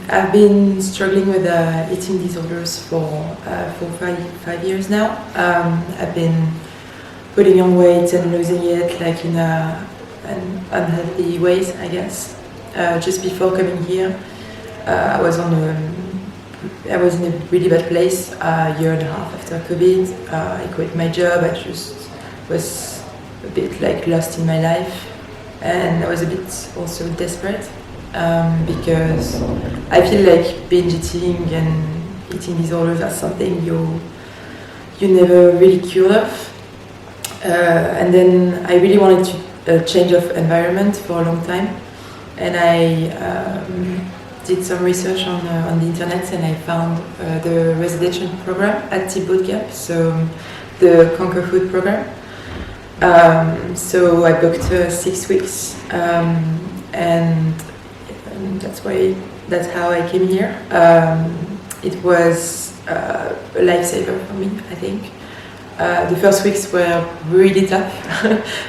I've been struggling with eating disorders for 5 years now. I've been putting on weight and losing it like in an unhealthy ways, I guess. Just before coming here, I was in a really bad place a year and a half after COVID. I quit my job. I just was a bit like lost in my life, and I was a bit also desperate because I feel like binge eating and eating disorders are something you never really cure of. And then I really wanted to change of environment for a long time, and I did some research on the internet, and I found the residential program at Tip Bootcamp, so the Conquer Food program. So I booked 6 weeks, and that's how I came here. It was a lifesaver for me, I think. The first weeks were really tough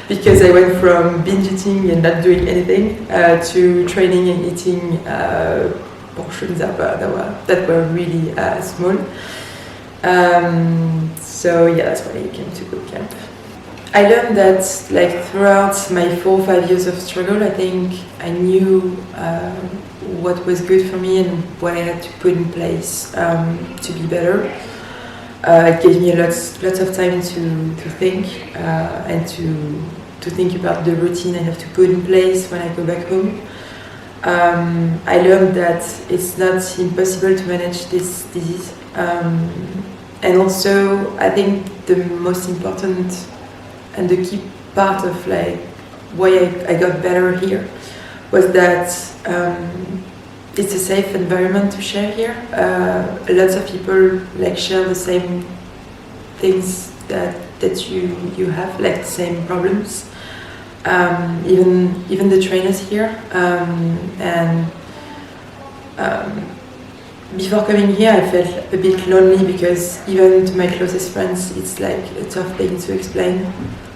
because I went from binge eating and not doing anything to training and eating portions that were really small. So yeah, that's why I came to bootcamp. I learned that like throughout my 4 or 5 years of struggle, I think I knew what was good for me and what I had to put in place to be better. It gave me lots of time to think and to think about the routine I have to put in place when I go back home. I learned that it's not impossible to manage this disease, and also I think the most important and the key part of like why I got better here was that it's a safe environment to share here. Lots of people like share the same things that you have, like the same problems. Even the trainers here. Before coming here, I felt a bit lonely because even to my closest friends, it's like a tough thing to explain.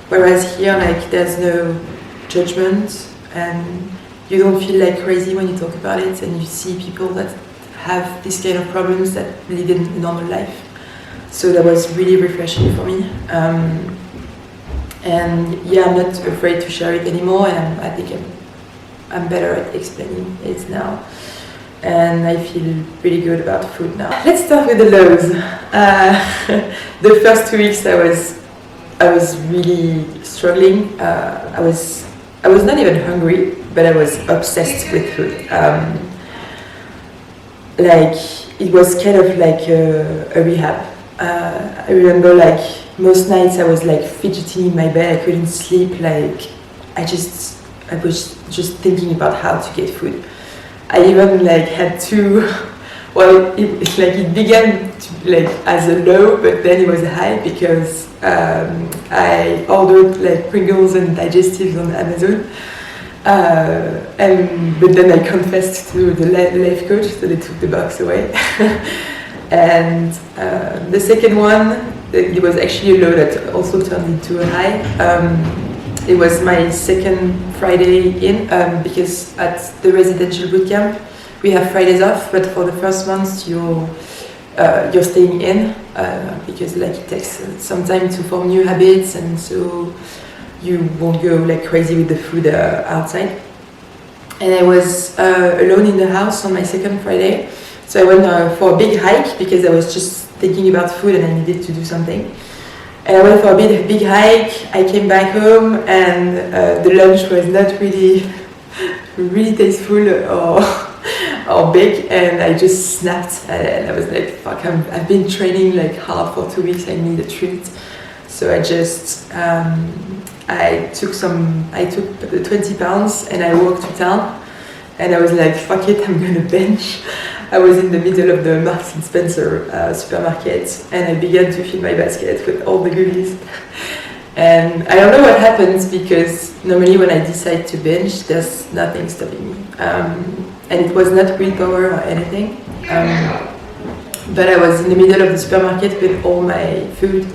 Whereas here, like there's no judgment and you don't feel like crazy when you talk about it, and you see people that have this kind of problems that live in a normal life. So that was really refreshing for me. And yeah, I'm not afraid to share it anymore, and I think I'm better at explaining it now. And I feel really good about food now. Let's start with the lows. The first 2 weeks I was really struggling. I was not even hungry, but I was obsessed with food. Like it was kind of like a rehab. I remember like most nights I was like fidgeting in my bed. I couldn't sleep. Like I was just thinking about how to get food. I even like had to. Well, it began like as a low, but then it was high because I ordered like Pringles and digestives on Amazon. But then I confessed to the life coach, so they took the box away. And the second one, it was actually a low that also turned into a high. It was my second Friday in because at the residential bootcamp we have Fridays off, but for the first month you're staying in because like it takes some time to form new habits, and so you won't go like crazy with the food outside. And I was alone in the house on my second Friday, so I went for a big hike because I was just thinking about food and I needed to do something. And I went for a big hike. I came back home, and the lunch was not really tasteful or big, and I just snapped. And I was like, "Fuck! I've been training like hard for 2 weeks. I need a treat." So I just I took the 20 pounds and I walked to town, and I was like, "Fuck it! I'm gonna bench." I was in the middle of the Marks and Spencer supermarket, and I began to fill my basket with all the goodies. And I don't know what happens because normally when I decide to binge, there's nothing stopping me. And it was not willpower or anything. But I was in the middle of the supermarket with all my food,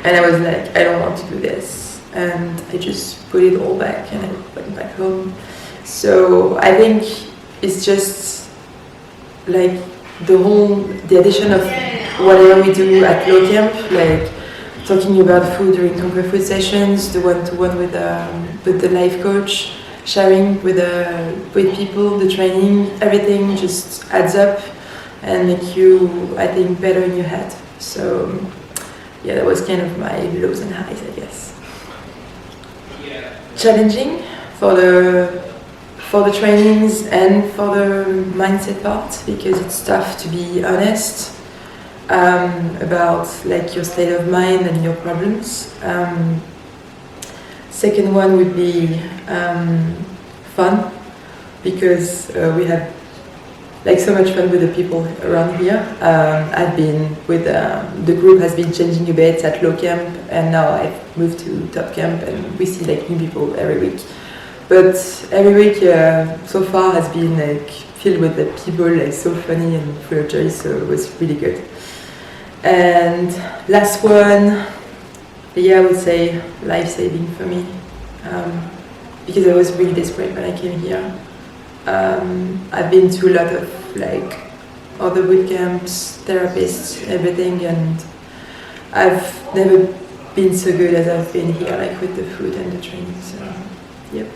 and I was like, I don't want to do this. And I just put it all back and I went back home. So I think it's just like the addition of whatever we do at Low Camp, like talking about food during Conquer Food sessions, the one-to-one with the life coach, sharing with people, the training, everything just adds up and make you, I think, better in your head. So yeah, that was kind of my lows and highs, I guess. Challenging for the trainings and for the mindset part, because it's tough to be honest about like your state of mind and your problems. Second one would be fun, because we had like so much fun with the people around here. I've been with the group has been changing a bit at Low Camp, and now I've moved to Top Camp, and we see like new people every week. But every week so far has been like filled with the people, like so funny and full of joy, so it was really good. And last one, yeah, I would say life-saving for me, because I was really desperate when I came here. I've been to a lot of like other boot camps, therapists, everything, and I've never been so good as I've been here, like with the food and the training. So, yep.